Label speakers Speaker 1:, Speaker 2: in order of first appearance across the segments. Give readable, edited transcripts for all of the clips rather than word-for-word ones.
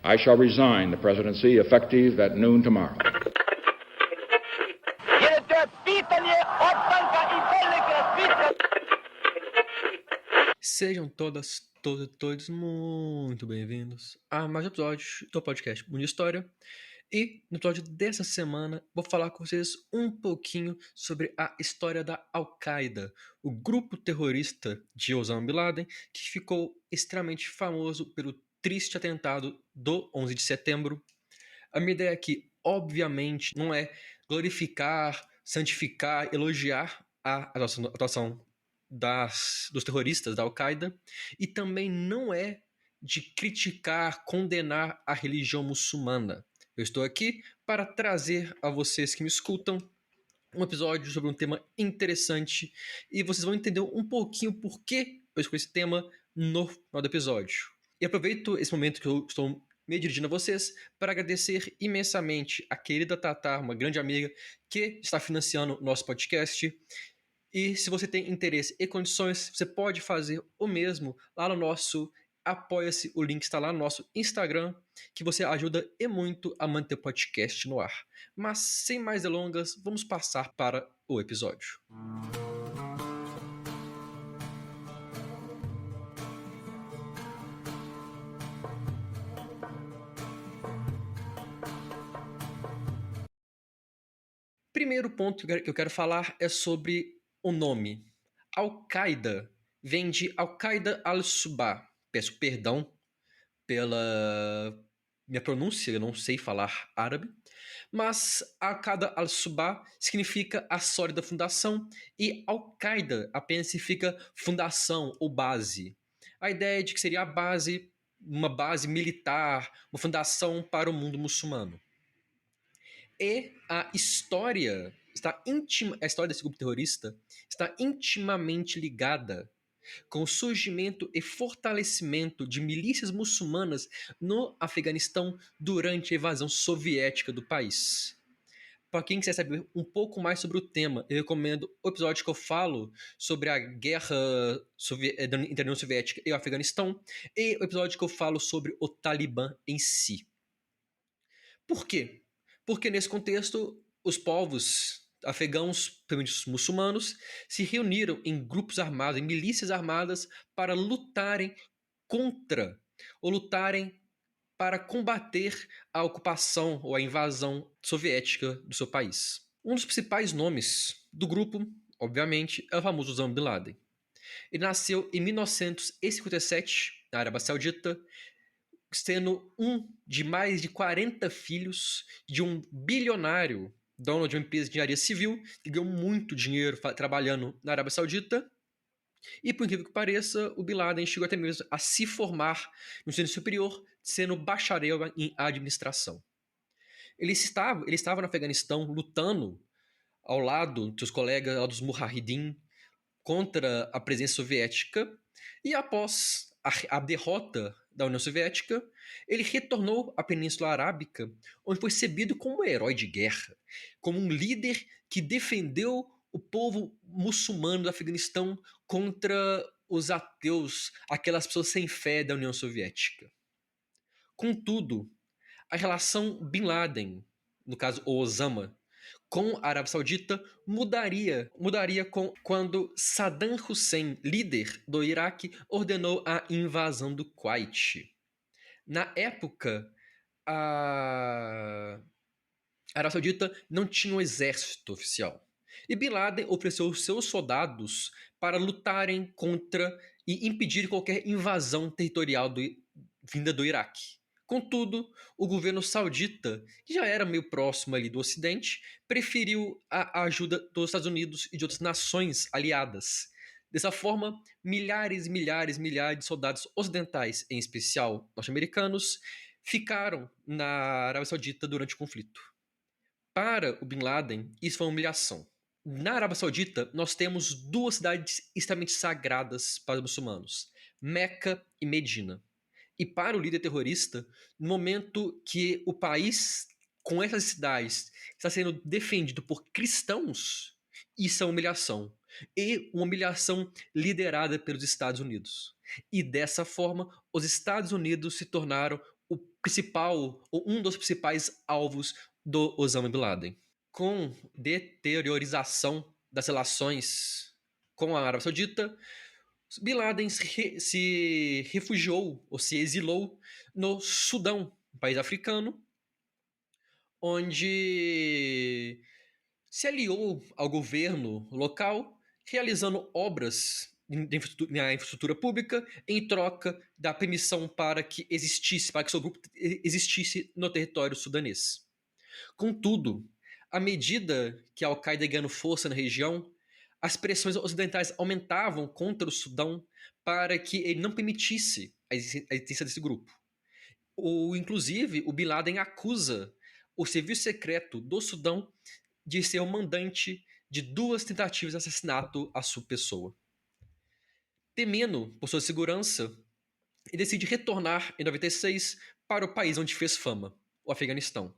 Speaker 1: I shall resign the presidency effective at noon tomorrow.
Speaker 2: Sejam todos muito bem-vindos a mais um episódio do podcast Mundo História. E no episódio dessa semana vou falar com vocês um pouquinho sobre a história da Al-Qaeda, o grupo terrorista de Osama Bin Laden, que ficou extremamente famoso pelo triste atentado do 11 de setembro. A minha ideia aqui, obviamente, não é glorificar, santificar, elogiar a atuação dos terroristas da Al-Qaeda, e também não é de criticar, condenar a religião muçulmana. Eu estou aqui para trazer a vocês que me escutam um episódio sobre um tema interessante, e vocês vão entender um pouquinho por que eu escolhi esse tema no final do episódio. E aproveito esse momento que eu estou me dirigindo a vocês para agradecer imensamente a querida Tatá, uma grande amiga que está financiando nosso podcast. E se você tem interesse e condições, você pode fazer o mesmo lá no nosso Apoia-se. O link está lá no nosso Instagram, que você ajuda e muito a manter o podcast no ar. Mas sem mais delongas, vamos passar para o episódio. Primeiro ponto que eu quero falar é sobre o nome. Al-Qaeda vem de Al-Qaeda al-Subah. Peço perdão pela minha pronúncia, eu não sei falar árabe. Mas Al-Qaeda al-Subah significa a sólida fundação e Al-Qaeda apenas significa fundação ou base. A ideia de que seria a base, uma base militar, uma fundação para o mundo muçulmano. E a história a história desse grupo terrorista está intimamente ligada com o surgimento e fortalecimento de milícias muçulmanas no Afeganistão durante a invasão soviética do país. Para quem quiser saber um pouco mais sobre o tema, eu recomendo o episódio que eu falo sobre a guerra entre a União Soviética e o Afeganistão, e o episódio que eu falo sobre o Talibã em si. Por quê? Porque nesse contexto, os povos afegãos, principalmente muçulmanos, se reuniram em grupos armados, em milícias armadas, para lutarem contra, ou lutarem para combater a ocupação ou a invasão soviética do seu país. Um dos principais nomes do grupo, obviamente, é o famoso Osama Bin Laden. Ele nasceu em 1957, na Arábia Saudita, sendo um de mais de 40 filhos de um bilionário, dono de uma empresa de engenharia civil, que ganhou muito dinheiro trabalhando na Arábia Saudita. E, por incrível que pareça, o Bin Laden chegou até mesmo a se formar no ensino superior, sendo bacharel em administração. Ele estava no Afeganistão lutando ao lado dos seus colegas, ao lado dos Mujahideen, contra a presença soviética, e após a derrota da União Soviética, ele retornou à Península Arábica, onde foi recebido como um herói de guerra, como um líder que defendeu o povo muçulmano do Afeganistão contra os ateus, aquelas pessoas sem fé da União Soviética. Contudo, a relação Bin Laden, no caso o Osama, com a Arábia Saudita mudaria quando Saddam Hussein, líder do Iraque, ordenou a invasão do Kuwait. Na época, a Arábia Saudita não tinha um exército oficial. E Bin Laden ofereceu seus soldados para lutarem contra e impedir qualquer invasão territorial vinda do Iraque. Contudo, o governo saudita, que já era meio próximo ali do Ocidente, preferiu a ajuda dos Estados Unidos e de outras nações aliadas. Dessa forma, milhares e milhares de soldados ocidentais, em especial norte-americanos, ficaram na Arábia Saudita durante o conflito. Para o Bin Laden, isso foi uma humilhação. Na Arábia Saudita, nós temos duas cidades extremamente sagradas para os muçulmanos, Meca e Medina. E para o líder terrorista, no momento que o país com essas cidades está sendo defendido por cristãos, isso é uma humilhação. E uma humilhação liderada pelos Estados Unidos. E dessa forma, os Estados Unidos se tornaram o principal, ou um dos principais alvos do Osama Bin Laden. Com deteriorização das relações com a Arábia Saudita, Bin Laden se refugiou ou se exilou no Sudão, um país africano, onde se aliou ao governo local, realizando obras na infraestrutura pública em troca da permissão para que seu grupo existisse no território sudanês. Contudo, à medida que a Al-Qaeda ia ganhando força na região, as pressões ocidentais aumentavam contra o Sudão para que ele não permitisse a existência desse grupo. Inclusive, o Bin Laden acusa o serviço secreto do Sudão de ser o mandante de 2 tentativas de assassinato à sua pessoa. Temendo por sua segurança, ele decide retornar em 96 para o país onde fez fama, o Afeganistão.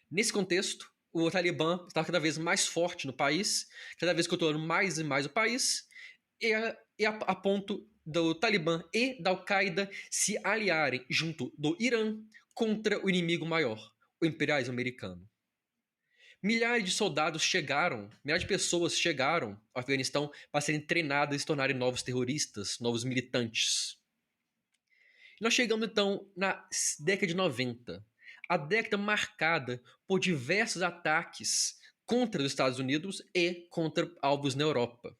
Speaker 2: Nesse contexto, o Talibã está cada vez mais forte no país, cada vez controlando mais e mais o país, e a ponto do Talibã e da Al-Qaeda se aliarem junto do Irã contra o inimigo maior, o imperialismo americano. Milhares de pessoas chegaram ao Afeganistão para serem treinadas e se tornarem novos terroristas, novos militantes. E nós chegamos então na década de 90, a década marcada por diversos ataques contra os Estados Unidos e contra alvos na Europa.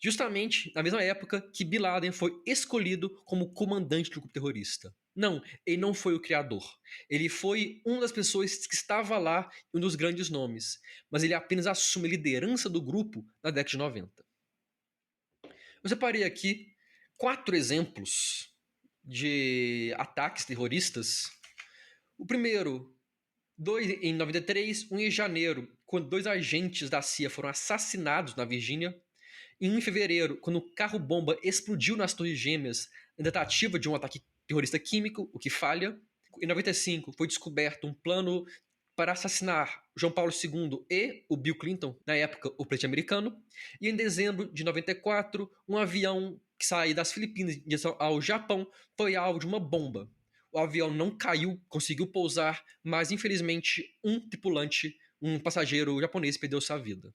Speaker 2: Justamente na mesma época que Bin Laden foi escolhido como comandante do grupo terrorista. Não, ele não foi o criador. Ele foi uma das pessoas que estava lá, um dos grandes nomes. Mas ele apenas assume a liderança do grupo na década de 90. Eu separei aqui 4 exemplos de ataques terroristas. O primeiro, 2 em 93, 1 em janeiro, quando 2 agentes da CIA foram assassinados na Virgínia. Em 1 em fevereiro, quando o carro-bomba explodiu nas Torres Gêmeas, na tentativa de um ataque terrorista químico, o que falha. Em 95, foi descoberto um plano para assassinar João Paulo II e o Bill Clinton, na época o presidente americano. E em dezembro de 94, um avião que saía das Filipinas em direção ao Japão foi alvo de uma bomba. O avião não caiu, conseguiu pousar, mas infelizmente um tripulante, um passageiro japonês, perdeu sua vida.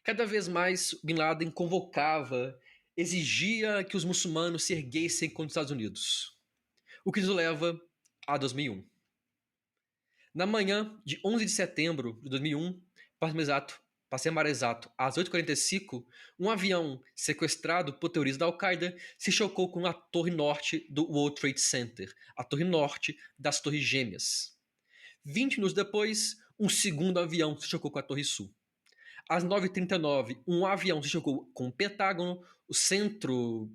Speaker 2: Cada vez mais Bin Laden convocava, exigia que os muçulmanos se erguessem contra os Estados Unidos. O que nos leva a 2001. Na manhã de 11 de setembro de 2001, para ser mais exato, às 8h45, um avião sequestrado por terroristas da Al-Qaeda se chocou com a torre norte do World Trade Center, a torre norte das Torres Gêmeas. 20 minutos depois, um segundo avião se chocou com a torre sul. Às 9h39, um avião se chocou com o Pentágono, o centro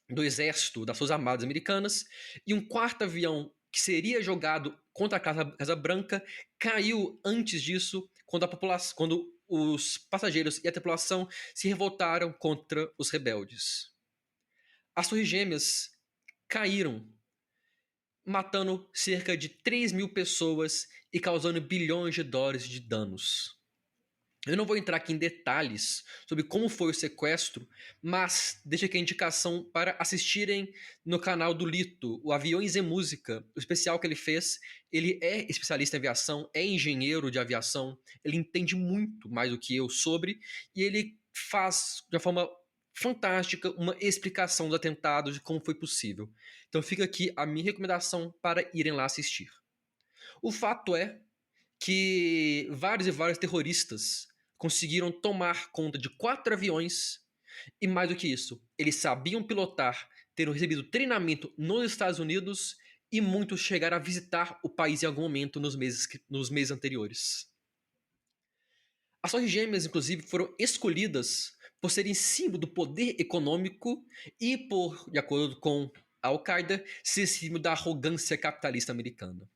Speaker 2: do exército das Forças Armadas Americanas, e um quarto avião que seria jogado contra a Casa Branca caiu antes disso, quando os passageiros e a tripulação se revoltaram contra os rebeldes. As Torres Gêmeas caíram, matando cerca de 3.000 pessoas e causando bilhões de dólares de danos. Eu não vou entrar aqui em detalhes sobre como foi o sequestro, mas deixo aqui a indicação para assistirem no canal do Lito, o Aviões e Música, o especial que ele fez. Ele é especialista em aviação, é engenheiro de aviação, ele entende muito mais do que eu sobre, e ele faz de uma forma fantástica uma explicação dos atentados, de como foi possível. Então fica aqui a minha recomendação para irem lá assistir. O fato é que vários e vários terroristas conseguiram tomar conta de 4 aviões e, mais do que isso, eles sabiam pilotar, teriam recebido treinamento nos Estados Unidos e muitos chegaram a visitar o país em algum momento nos meses anteriores. As Torres Gêmeas, inclusive, foram escolhidas por serem símbolo do poder econômico e por, de acordo com a Al-Qaeda, ser símbolo da arrogância capitalista americana.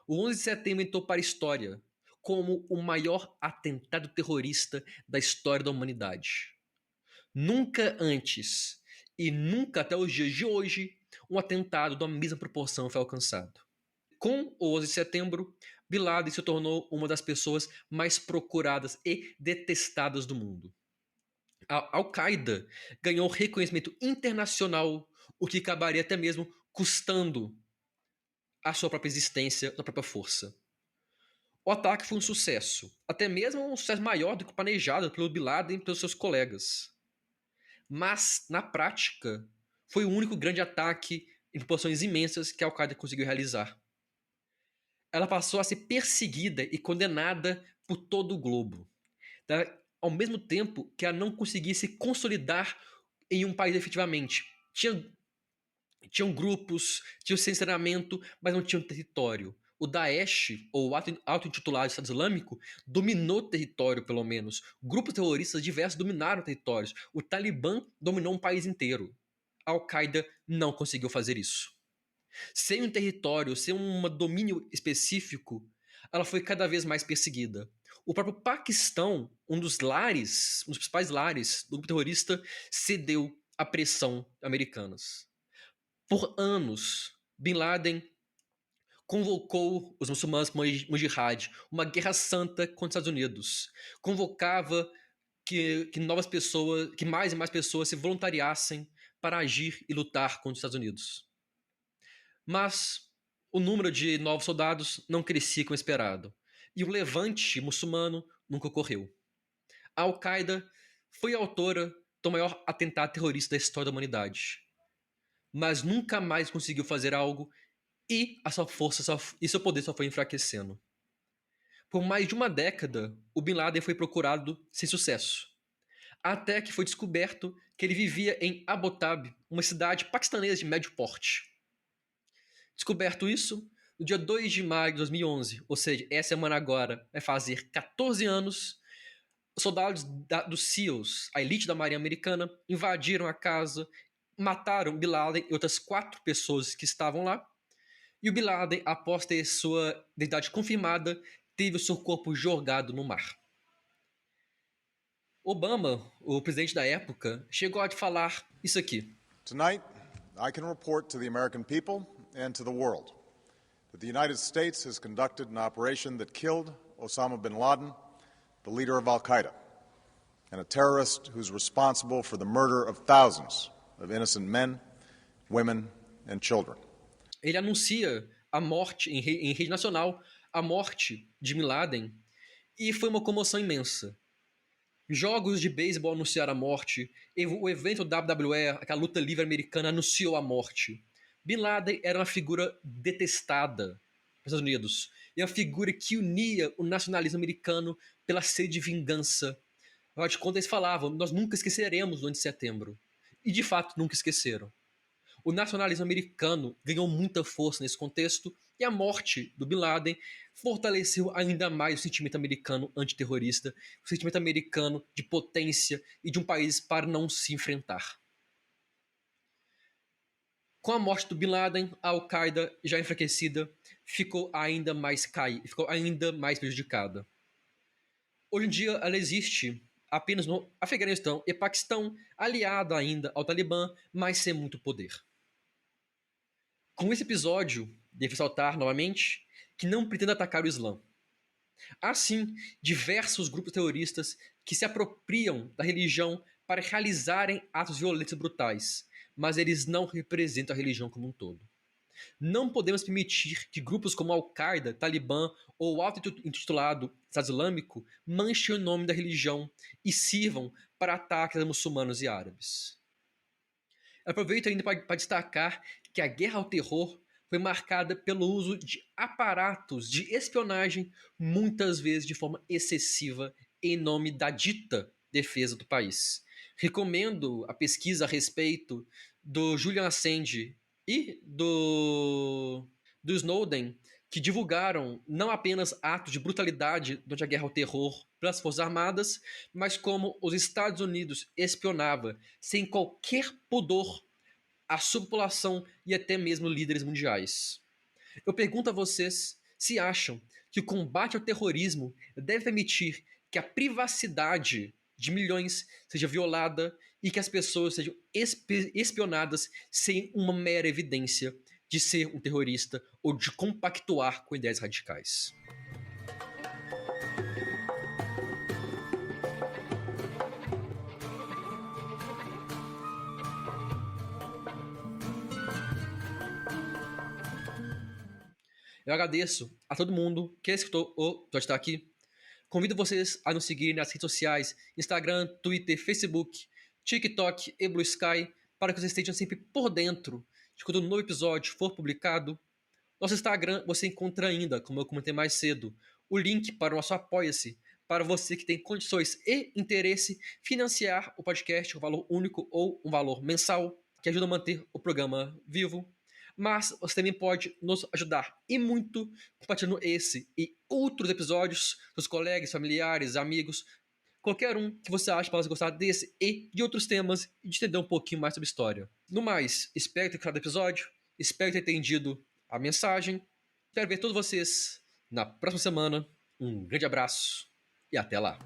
Speaker 2: O 11 de setembro entrou para a história como o maior atentado terrorista da história da humanidade. Nunca antes e nunca até os dias de hoje um atentado da mesma proporção foi alcançado. Com o 11 de setembro, Bin Laden se tornou uma das pessoas mais procuradas e detestadas do mundo. A Al-Qaeda ganhou reconhecimento internacional, o que acabaria até mesmo custando a sua própria existência, a própria força. O ataque foi um sucesso, até mesmo um sucesso maior do que o planejado pelo Bin Laden e pelos seus colegas. Mas, na prática, foi o único grande ataque em proporções imensas que a Al-Qaeda conseguiu realizar. Ela passou a ser perseguida e condenada por todo o globo, ao mesmo tempo que ela não conseguia se consolidar em um país efetivamente. Tinham grupos, tinham treinamento, mas não tinham território. O Daesh, ou o auto-intitulado Estado Islâmico, dominou o território, pelo menos. Grupos terroristas diversos dominaram territórios. O Talibã dominou um país inteiro. A Al-Qaeda não conseguiu fazer isso. Sem um território, sem um domínio específico, ela foi cada vez mais perseguida. O próprio Paquistão, um dos principais lares do grupo terrorista, cedeu à pressão americanas. Por anos, Bin Laden convocou os muçulmanos para uma jihad, uma guerra santa contra os Estados Unidos. Convocava que mais e mais pessoas se voluntariassem para agir e lutar contra os Estados Unidos. Mas o número de novos soldados não crescia como esperado, e o levante muçulmano nunca ocorreu. A Al-Qaeda foi a autora do maior atentado terrorista da história da humanidade, mas nunca mais conseguiu fazer algo e a sua força e seu poder só foi enfraquecendo. Por mais de uma década, o Bin Laden foi procurado sem sucesso, até que foi descoberto que ele vivia em Abbottabad, uma cidade paquistanesa de médio porte. Descoberto isso, no dia 2 de maio de 2011, ou seja, essa semana agora vai fazer 14 anos, os soldados dos SEALs, a elite da Marinha Americana, invadiram a casa, mataram Bin Laden e outras 4 pessoas que estavam lá. E o Bin Laden, após ter sua identidade confirmada, teve o seu corpo jogado no mar. Obama, o presidente da época, chegou a falar isso aqui.
Speaker 3: Tonight, I can report to the American people and to the world that the United States has conducted an operation that killed Osama bin Laden, the leader of Al-Qaeda, and a terrorist who's responsible for the murder of thousands of innocent men, women, and children.
Speaker 2: Ele anuncia a morte, em rede nacional, a morte de Bin Laden, e foi uma comoção imensa. Jogos de beisebol anunciaram a morte, o evento WWE, aquela luta livre americana, anunciou a morte. Bin Laden era uma figura detestada nos Estados Unidos, e uma figura que unia o nacionalismo americano pela sede de vingança. Afinal de contas, eles falavam, nós nunca esqueceremos o 11 de setembro. E de fato, nunca esqueceram. O nacionalismo americano ganhou muita força nesse contexto e a morte do Bin Laden fortaleceu ainda mais o sentimento americano antiterrorista, o sentimento americano de potência e de um país para não se enfrentar. Com a morte do Bin Laden, a Al-Qaeda, já enfraquecida, ficou ainda mais prejudicada. Hoje em dia, ela existe apenas no Afeganistão e Paquistão, aliada ainda ao Talibã, mas sem muito poder. Com esse episódio, devo ressaltar novamente que não pretendo atacar o Islã. Há sim diversos grupos terroristas que se apropriam da religião para realizarem atos violentos e brutais, mas eles não representam a religião como um todo. Não podemos permitir que grupos como Al-Qaeda, Talibã ou o auto-intitulado Estado Islâmico manchem o nome da religião e sirvam para ataques a muçulmanos e árabes. Aproveito ainda para destacar que a guerra ao terror foi marcada pelo uso de aparatos de espionagem, muitas vezes de forma excessiva, em nome da dita defesa do país. Recomendo a pesquisa a respeito do Julian Assange e do Snowden, que divulgaram não apenas atos de brutalidade durante a guerra ao terror pelas Forças Armadas, mas como os Estados Unidos espionava sem qualquer pudor a sua população e até mesmo líderes mundiais. Eu pergunto a vocês se acham que o combate ao terrorismo deve permitir que a privacidade de milhões seja violada e que as pessoas sejam espionadas sem uma mera evidência de ser um terrorista ou de compactuar com ideias radicais. Eu agradeço a todo mundo que escutou o episódio até aqui. Convido vocês a nos seguir nas redes sociais, Instagram, Twitter, Facebook, TikTok e Blue Sky, para que vocês estejam sempre por dentro de quando um novo episódio for publicado. Nosso Instagram você encontra ainda, como eu comentei mais cedo, o link para o nosso Apoia-se, para você que tem condições e interesse financiar o podcast com valor único ou um valor mensal, que ajuda a manter o programa vivo. Mas você também pode nos ajudar e muito compartilhando esse e outros episódios com os colegas, familiares, amigos, qualquer um que você acha que possa gostar desse e de outros temas e de entender um pouquinho mais sobre história. No mais, espero ter gostado do episódio, espero ter entendido a mensagem. Espero ver todos vocês na próxima semana. Um grande abraço e até lá.